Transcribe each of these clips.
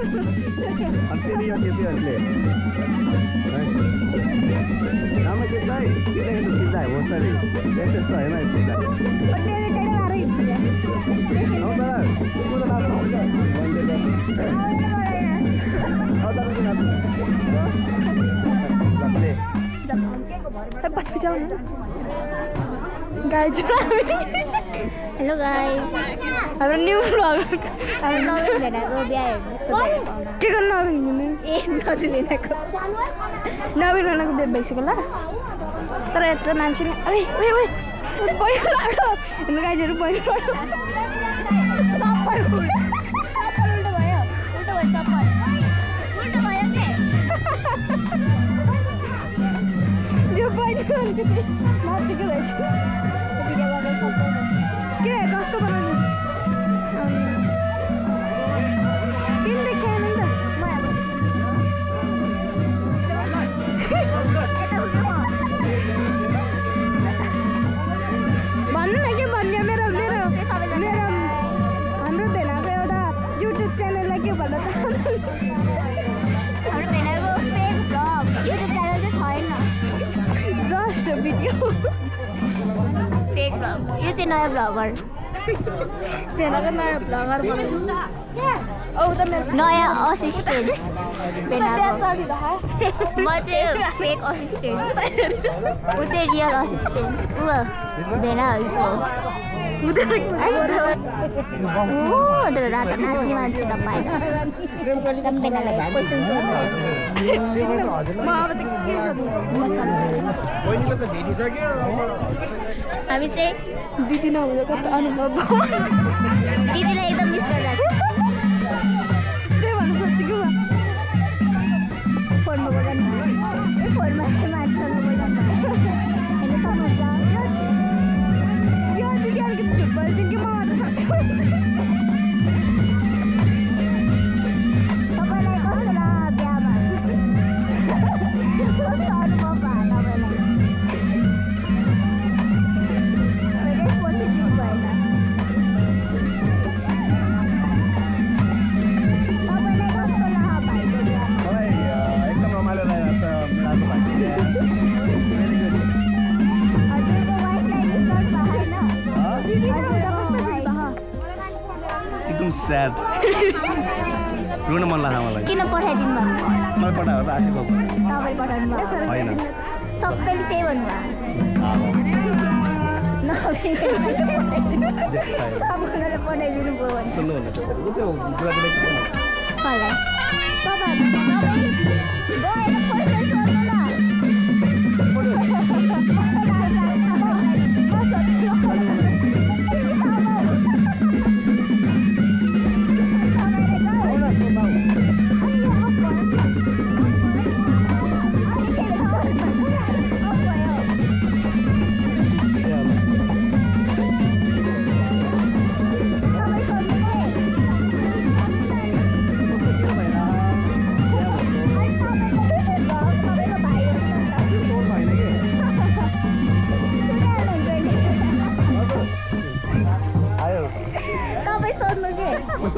फेरि यो केटीहरूले राम्रो खिच्दा है खिच्दा हो सरी यस्तो होइन हेलो गाइस हाम्रो न्यू ब्लग हाम्रो नवीन भेनाको बिहा हेर्नुको के गर्नु नवीन ए नजुलिनाको नवीन भेनाको बिहा भइसक्यो ल तर यत्रो मान्छेले ओइ ओइ ओइ पहिलो लाडो हेर्नु गाइजहरू पहिलो लाडो चप्पल उल्टो भयो चप्पल उल्टो भयो के यो पहिलो माथिको रहेछ के कस्तो बनाउनु किन देखाएन नि त भन्नु न के भन्ने मेरो मेरो मेरो हाम्रो भेनाको एउटा युट्युब च्यानललाई के भन्दा त हाम्रो भेनाको फेक ब्लग युट्युब च्यानल चाहिँ छैन जस्ट भिडियो फेक ब्लग यो चाहिँ नयाँ ब्लगर भेनाको नयाँ ब्लगर बनाउनु नयाँ असिस्टेन्ट भेनाको म चाहिँ फेक असिस्टेन्ट ऊ चाहिँ रियल असिस्टेन्ट ऊ भेनाहरूको रातो नाच्ने मान्छे नपाएन भेनालाई क्वेसन सोध्नु हामी चाहिँ दिदी नहुँदा कस्तो अनुभव भयो दिदीलाई एकदम मिस गरिरहेको त्यही भन्नु खोज्छु कि फोनमा बोल्नु फोनमा मान्छेसँग बोल्नु होइन सक्नुहुन्छ यो दिदी अलिकति झुट बोल्छु कि म आउनु सक्छु तपाईँलाई कस्तो लाग्यो बिहामा कस्तो अनुभव भयो एकदम स्याड रुन मन लाग्यो मलाई किन पठाइदिनु भयो मलाई पठायो त आफै भएको तपाईँ पठाउनु भयो होइन सबैले त्यही भन्नुभयो पठाइदिनु भयो भने सुन्नु कसलाई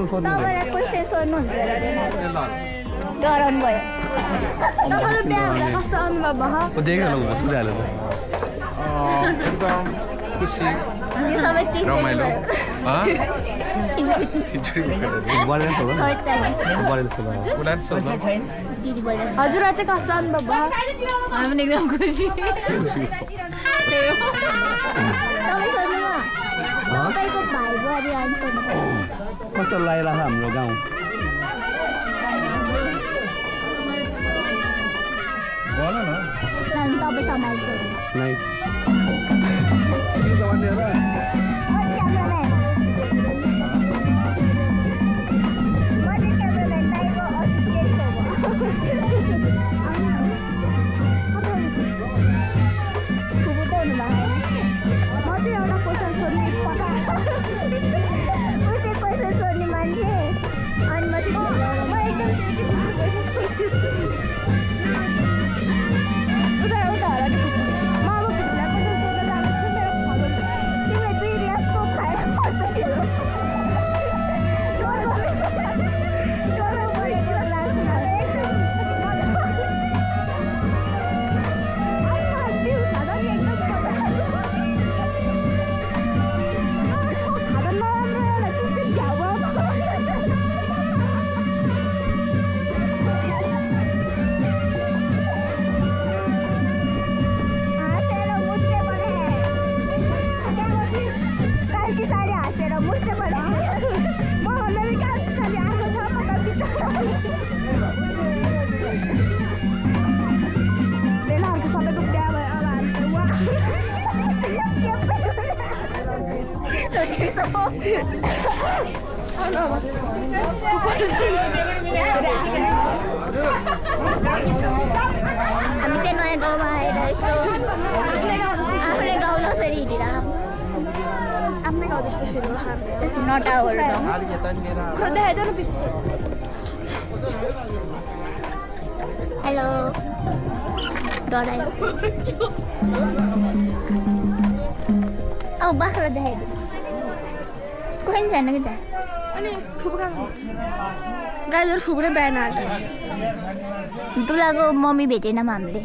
तपाईँलाई क्वेसन सोध्नुहुन्छ डराउनु भयो तपाईँको बिहा कस्तो अनुभव भयो देखिहाल्नु बस्किहाल्यो एकदम खुसी यो सबै रमाइलो हजुरलाई चाहिँ कस्तो अनुभव भयो हामी पनि एकदम खुसी तपाईँको भाइ बुहारी आन्सर कस्तो लागिरहेको हाम्रो गाउँ तपाईँ सम्हाल्छु नै हामी चाहिँ नयाँ गाउँमा आएर यस्तो आफूले गाउँ जसरी हिँडेर आफ्नै गाउँ जस्तो फिल भयो नटाहरू हेलो डरायो अब बाख्रा देखाइदिनु कोही पनि छैन कि त्यहाँ अनि फुपुका गाईहरू फुपुरै बिहान आज दुलाको मम्मी भेटेनौँ हामीले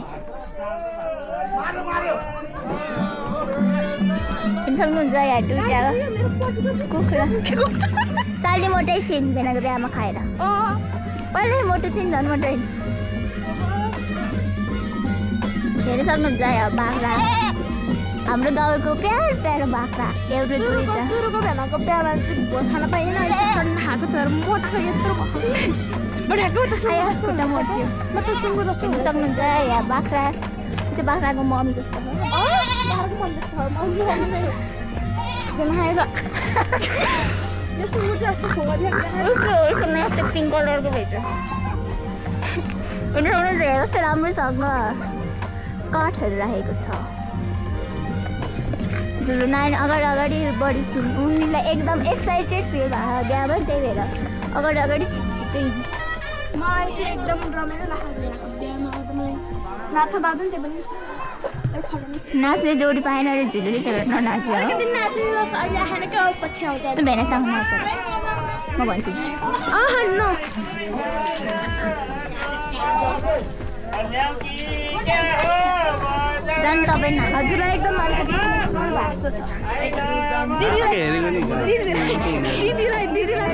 सक्नुहुन्छ यहाँ दुईटा कुखुरा साली मोटै सिन बेनाको बिहामा खाएर पहिल्यै मोटो थिएँ झन् मोटो हेर्नु सक्नुहुन्छ यहाँ बाख्रा हाम्रो गाउँको प्यारो प्यारो बाख्रा एउटा दुईटा सुरुको बेलाको बिहामा चाहिँ खान पाइएन खाएको तर मोटाको यत्रो मोटाको त खुट्टा मोटो म त सुँगुर जस्तो हेर्नु सक्नुहुन्छ यहाँ बाख्रा चाहिँ बाख्राको मम्मी जस्तो यो सुँगुर चाहिँ यस्तो खोवा उसको पिङ्क कलरको भेट्छ यस्तो राम्रोसँग काठहरू राखेको छ जुन नानी अगाडि अगाडि बढी छिन् उनीलाई एकदम एक्साइटेड फिल भएको बिहामा त्यही भएर अगाडि अगाडि छिटै मलाई चाहिँ एकदम रमाइलो लाग्छ बिहामा अब मलाई नाच्न बाँध्नु नि त्यो पनि नाच्ने जोडी पाएन अरे झुलुली त्यही भएर ननाच्यो अलिकति नाच्ने जस्तो अहिले आएन क्या पछि आउँछ भेनासँग नाच्छ म भन्छु झन् तपाईँ हजुरलाई एकदम अलिकति जस्तो छ दिदीलाई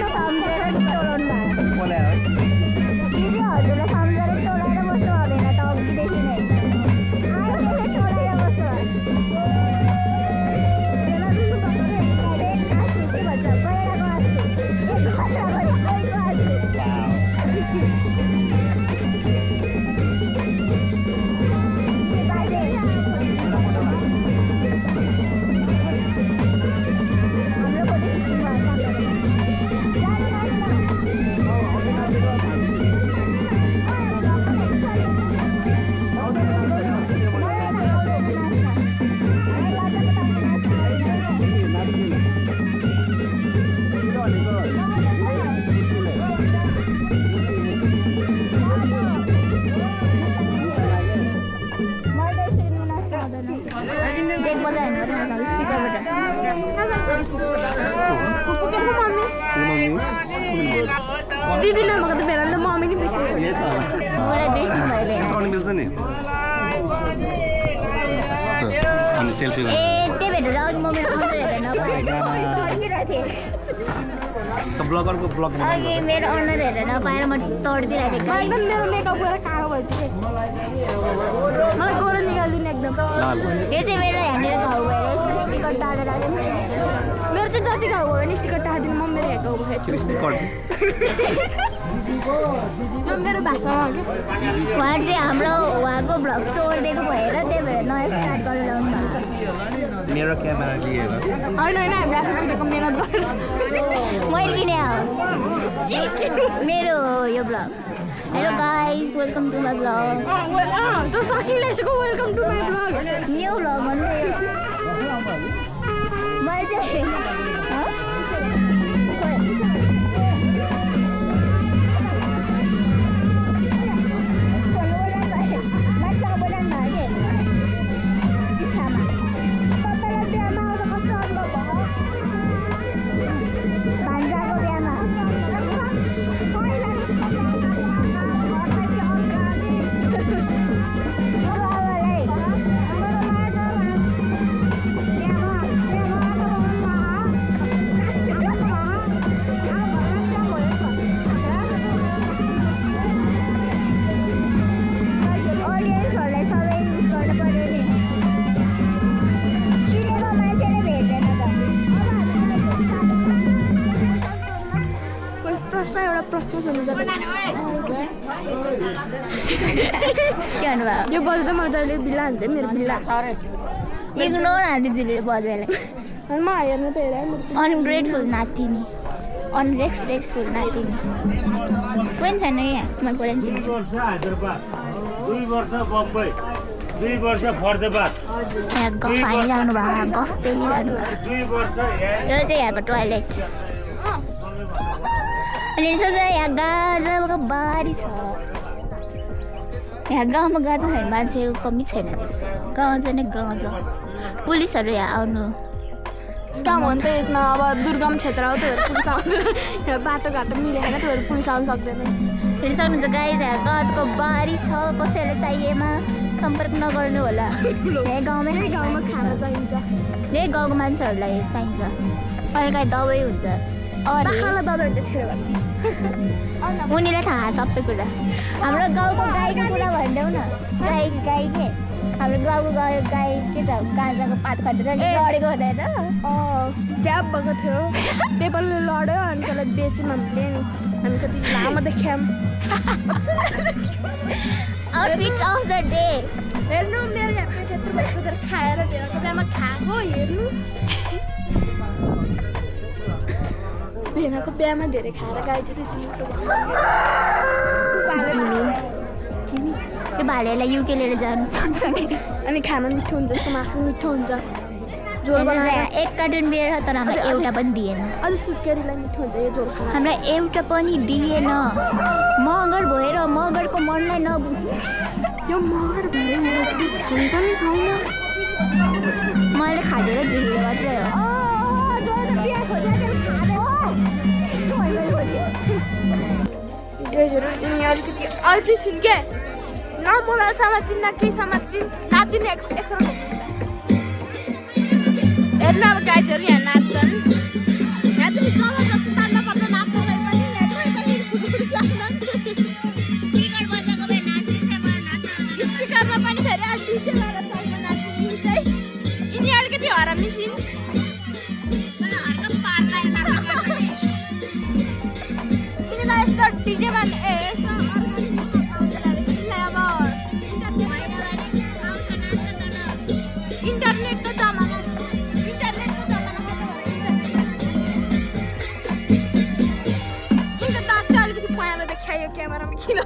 सम्झेर टोलाउनु भयो दिदी हजुरलाई सम्झेर टोलाएर बस्नु भएन त अघिदेखि नै टोलाएर बस्नु दिदीले भएको त बेलाले मम्मी नि बिर्सियो मलाई बिर्सिनु भयो नि सेल्फी ए त्यही भएर अघि म मेरो अनुहार हेरेर नपाएर ब्लगरको ब्लग अघि मेरो अनुहार हेरेर नपाएर म तड्दिरहेको थिएँ एकदम मेरो मेकअप गरेर कालो भइसक्यो मलाई गोरो निकालिदिनु एकदम यो चाहिँ मेरो यहाँनिर घाउ भएर यस्तो स्टिकर टालेर मेरो चाहिँ जति घाउ भयो भने स्टिकर टालिदिनु म मेरो हेर्को मेरो भाषामा हो क्या उहाँ चाहिँ हाम्रो उहाँको भ्लग चोरिदिएको भएर त्यही भएर नयाँ स्टार्ट गरेर ल्याउनु भएको मेरो क्यामेरा लिएर होइन हामीले आफ्नो किनेको मेहनत गरेर मैले किने हो मेरो यो vlog hello guys welcome to my vlog त्यो सकिँदैछको welcome to my vlog new vlog भन्दै मैले चाहिँ के भन्नुभयो यो बज्दा म जहिले बिल्ला हान्थे मेरो बिल्ला इग्नोर हान्थ्यो जुलीले बज्दालाई अनि म हेर्नु त हेर अनग्रेटफुल नातिनी अनरेस्पेक्टफुल नातिनी कोही छैन यहाँ म कोही छैन 2 वर्ष हैदराबाद 2 वर्ष बम्बई 2 वर्ष फर्दाबाद यहाँ गफ हालिरहनु भएको गफ पेलिरहनु भएको 2 वर्ष यो चाहिँ यहाँको टोयलेट अनि यसो चाहिँ यहाँ गाजाको बारी छ यहाँ गाउँमा गाजा छैन मान्छेको कमी छैन जस्तो गाउँजा नै गाउँजा पुलिसहरू यहाँ आउनु काम हो नि त यसमा अब दुर्गम क्षेत्र हो त्योहरू पुलिस आउँदैन यहाँ बाटोघाटो मिलेन त्योहरू पुलिस आउनु सक्दैन फेरि सक्नुहुन्छ गाइज यहाँ गाजको बारी छ कसैलाई चाहिएमा सम्पर्क नगर्नु होला यहाँ गाउँमै गाउँमा खाना चाहिन्छ यही गाउँको मान्छेहरूलाई चाहिन्छ कहिले काहीँ दबाई हुन्छ बाख्रालाई दबाई हुन्छ छेर भने उनीलाई थाहा सबै कुरा हाम्रो गाउँको गाईको कुरा भनिदेऊ न गाई के हाम्रो गाउँको गाई के त गाँजाको पात खटेर लडेको हुँदैन ज्याप भएको थियो पेपरले लड्यो अनि त्यसलाई बेच्यौँ हामीले नि हामी कति लामो देख्यौँ आउटफिट अफ द डे हेर्नु मेरो यहाँ पेट यत्रो बसेर खाएर भेडाको बिहामा खाएको हेर्नु भेडाको बिहामा धेरै खाएर गाई चाहिँ त्यो भालेलाई युके लिएर जानु सक्छ नि अनि खाना मिठो हुन्छ यसको मासु मिठो हुन्छ झोल बनाएर एक कार्टुन बियर छ तर हामीलाई एउटा पनि दिएन अझ सुत्केरीलाई मिठो हुन्छ यो झोल खाना हामीलाई एउटा पनि दिएन मगर भएर मगरको मनलाई नबुझ्नु यो मगर भएर मेरो छैन पनि छैन मैले खाँदेर झुलेर मात्रै हो यिनी अलिकति अल्छी छिन् के न मोबाइल समात्छिन् न केही समात्छिन् नाच्दिन एकरो हेर्नु अब गाइजहरू यहाँ नाच्छन् यहाँ चाहिँ जबरजस्ती तान्न पर्छ नाच्नलाई पनि यहाँ कोही पनि स्पिकर बजाएको भए नाच्दिन्थे मलाई नाच्न आउँदैन स्पिकरमा पनि फेरि आज डिजे वाला साइडमा नाच्ने यिनी चाहिँ यिनी अलिकति हरामी छिन् मलाई हर्क पार्दा नाच्न यिनीलाई यस्तो डिजेमा यस्तो इन्टरनेटको जमाना यिनको दाँत चाहिँ अलिकति पयालो देखायो क्यामेरामा किन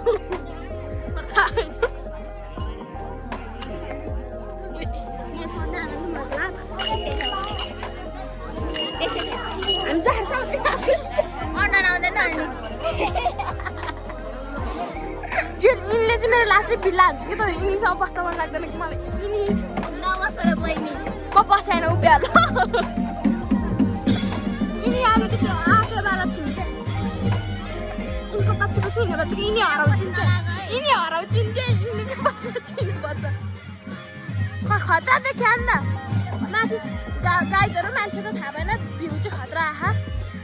यिनले चाहिँ मेरो लास्टै बिल्ला हान्छ कि त यिनीसँग बस्न मन लाग्दैन कि मलाई यिनी नबसेर बहिनी म बसेन उभिहाल्नु यिनी अलिकति आगेबाट छिन् क्या यिनको पछि पछि हिँडेर चाहिँ यिनी हराउँछिन् क्या यिनी हराउँछिन् क्या यिनले चाहिँ पछि पछि हिँड्नुपर्छ खतरा देख्या नि त माथि गाइडहरू मान्छेको थाहा भएन भ्यू चाहिँ खतरा आहा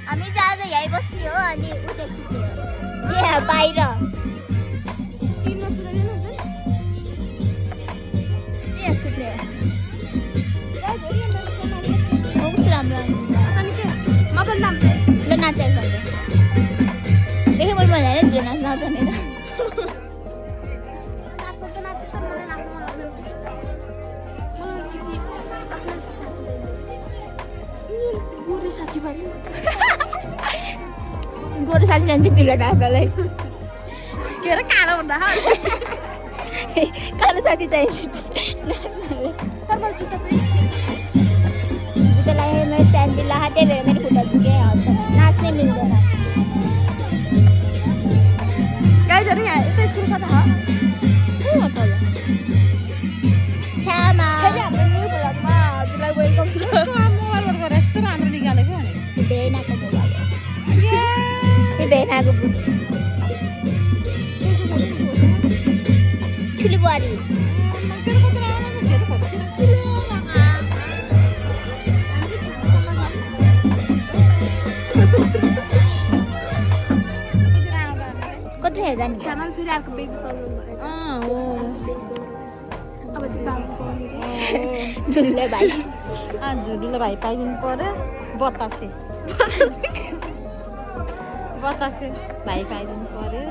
हामी चाहिँ आज यहीँ बस्ने हो अनि उठे सुत्ने हो यहाँ बाहिर तिनमा सुनाइदिनुहुन्छ यहाँ सुत्ने हो गाइडहरू कस्तो राम्रो अनि के म पनि नाम ल नाचेर खान्छ देखेँ मैले भने झुलो नाच्न आउँछ नि त नाच्नु त नाच्छु तर मलाई नाच्नु मन लाग्दैन मलाई अलिकति आफ्नो साथी चाहिन्छ गोरे साथी भयो गोरु साथी जान्छ झुलो नाच्नलाई के अरे कालो हुँदा कालो साथी चाहिन्छ नाच्नलाई तर मलाई जुत्ता चाहिँ जुत्ता लगाएर मेरो स्यान्डल लगाएको त्यही भएर मेरो खुट्टा दुखे आउँछ नाच्नै मिल्दैन गाइजहरू यहाँ यस्तो स्कुल कता हो छ्यामा फेरि हाम्रो न्यू भ्लगमा हजुरलाई वेलकम मोबाइलबाट यस्तो राम्रो निकालेको भेनाको मोबाइल यो भेनाको ठुलो बुहारी कतिखेर जाने छ्यामा फेरि अर्को बेग प्रब्लम भयो अब चाहिँ बाबु पाउने झुले भाइ झुलुलो भाइ पाइदिनु पर्यो बतासे बतासे भाइ पाइदिनु पर्यो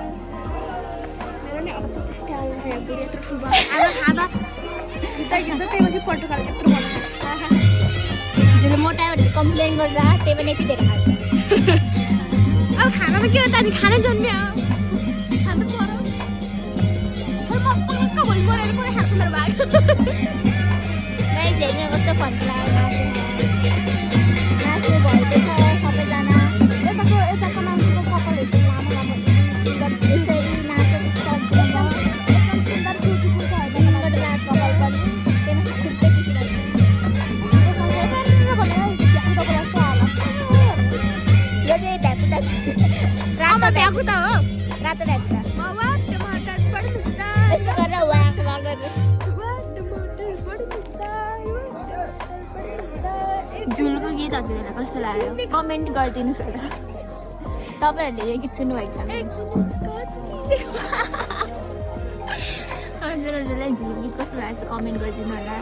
मेरो नि त्यस्तै आयो यहाँ बुढी यत्रो ठुलो भयो आमा खाँदा गिद्दा त्यही माथि पर्टुगाल यत्रो बढ्छ जसले मोटायो भनेर कम्प्लेन गरेर त्यही पनि यति धेरै खान्छ अब खानामा के हो त अनि खानै जन्मियो खानु पर्यो म पक्क भोलि मरेर कोही खान्छ मेरो भाइ गाइस हेर्नु कस्तो फन लाग्यो नाच्नु भएको छ सबैजना यताको मान्छेको कपालहरू लामो लामो सुन्दर यसरी नाचेको स्टार्ट गर्छ सुन्दर टुटुको छ दिनबाट रात कपाल पनि त्यहाँ खुट्टै दुखिरहेको यो चाहिँ भ्याकुता छ रातो भ्याकुता हो रातो भ्याकुता मावा टमाटर बडी दुख्दा यस्तो गरेर वाक वाक गरेर झुलको गीत हजुरहरूलाई कस्तो लाग्यो कमेन्ट गरिदिनुहोस् होला तपाईँहरूले यो गीत सुन्नुभएको छ हजुरहरूलाई झुलको गीत कस्तो लाग्छ कमेन्ट गरिदिनु होला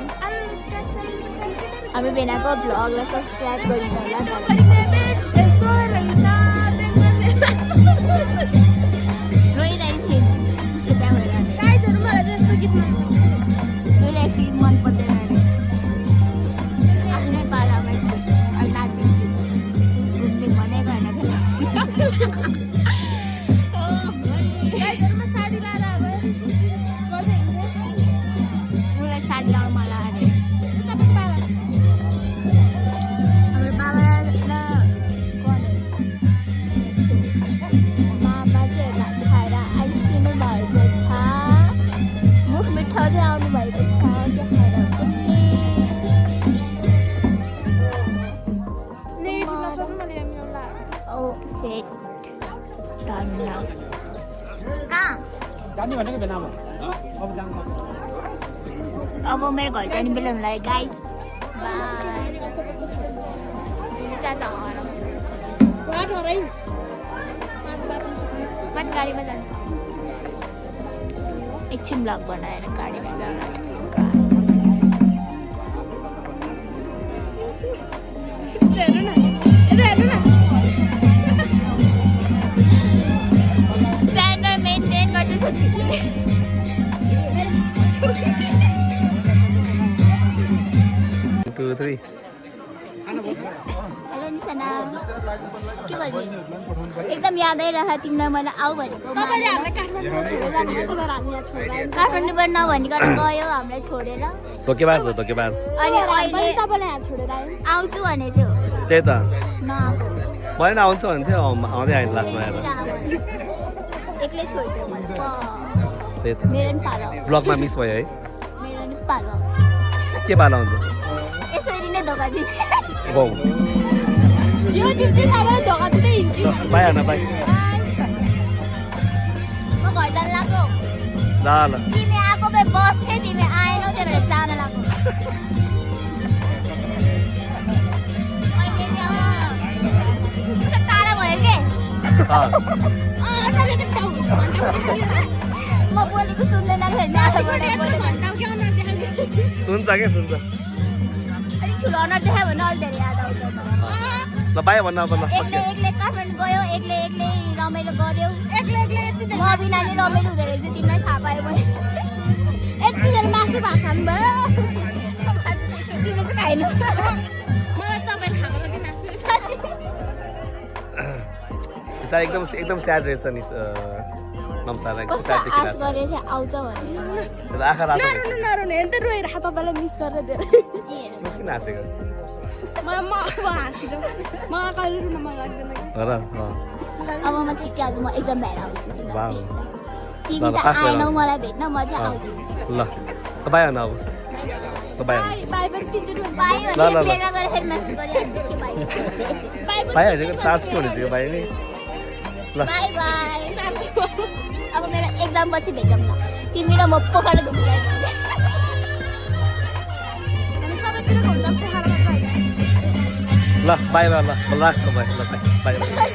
हाम्रो भेनाको भ्लगलाई सब्सक्राइब गरिदिनु होला रोइरहेको थिएँ उसको बिहा भएर गाइजहरू मलाई जस्तो गीतमा रोइरहेको गीत मन पर्दैन अरे आफ्नै पालामा छु अब नाचिदिन्छु घुम्ने भनेको होइन गाइजहरूमा साडी लाएर अब गर्दै हिँड्ने उसलाई साडी लाउनु मलाई अरे तपाईँ पाला हाम्रो बाबा र मामा चाहिँ भात खाएर आइसिनु भएको छ मुख मिठाउँदै आउनु भएको छ त्यो खाएर पनि नेट नसक्नु मैले यहाँ मिलाउनु ओ सेट धन्न कहाँ जाने भनेको बेनामा अब जानु अब मेरो घर जाने बेला हुनु लाग्यो गाई बाई जुली चाचा हराउँछ बाटो हराइ मन गाडीमा जान्छ एकछिन ब्लग बनाएर गाडीमा जान हेर्नु न यता हेर्नु न स्ट्यान्डर्ड मेन्टेन गर्दैछ जुलीले 2 3 हेलो निसना के गर्ने एकदम याद आइरह तिमीलाई मैले आऊ भनेको तपाईँले हामीलाई काठमाडौँमा छोडेर जानुभयो तपाईँहरू हामी यहाँ छोडेर आयौँ काठमाडौँबाट नभनिकन गयो हामीलाई छोडेर धोकेबाज हो धोकेबाज अनि पनि अहिले तपाईँलाई यहाँ छोडेर आयौँ आउँछु भनेको थियो त्यही त नआएको भएन आउँछ भन्थ्यो आउँदै आएन लास्टमा आएर एक्लै छोडिदियो मलाई त्यही त मेरो नि पालो ब्लगमा मिस भयो है मेरो नि पालो के पाला हुन्छ यसरी नै धोका दिन्छ हो यो दिन चाहिँ सबैलाई धोका दिँदै हिँड्छु पायो न पाइ म घर जान लाग्यो ल ल तिमी आएको भए बस्थ्यौ तिमी आएनौ त्यही भएर जान लाग्यो अहिले नि अब कस्तो टाढा भयो के म बोलेको सुन्दैन सुन्छ के सुन्छ अलिक ठुलो अनुहार देखायो भने अलिक धेरै याद आउँछ मलाई ल पायो भन्न अब ल एक्लै एक्लै काठमाडौँ गयो एक्लै एक्लै रमाइलो गर्यो एक्लै एक्लै यति म बिना नि रमाइलो हुँदो रहेछ तिमीलाई थाहा पायो मैले यति धेरै मासु भात खानुभयो तिमीले चाहिँ खाएन मलाई तपाईँले खाएको लागि मासु एकदम एकदम स्याड रहेछ नि नम्सालाई एकदम कस्तो स्याड आश देखिरहेको गरेको थिएँ आउँछ भनेर छ आँखा रातो रहेछ नरुनु नरुनु हेर्नु त रोएर तपाईँलाई मिस गरेर धेरै मिस किन हाँसेको म अब हाँसिलो मलाई कहिले रुन मन लाग्दैन कि हो र अब म छिट्टै आज म एक्जाम भएर आउँछु वाह तिमी ल, त पास भएर आएनौ आउँछु। मलाई भेट्न म चाहिँ आउँछु ल तपाईँ न अब तपाईँ बाई बाई पनि तिनचोटि भन्छ बाई ल, ल, भने ल। प्रेमा गरेर फेरि मेसेज गरिहाल्छु के बाई बाई पनि पाइहाल्यो चार्ज के हुनेछ यो भाइ नि ल बाई बाई अब मेरो एक्जाम पछि भेटौँ ल तिमी र म पोखरा घुम्नु जाने हामी सबैतिर घुम्दा पोखरामा गयो ल बाई ल ल राख्नु भयो ल बाई बाई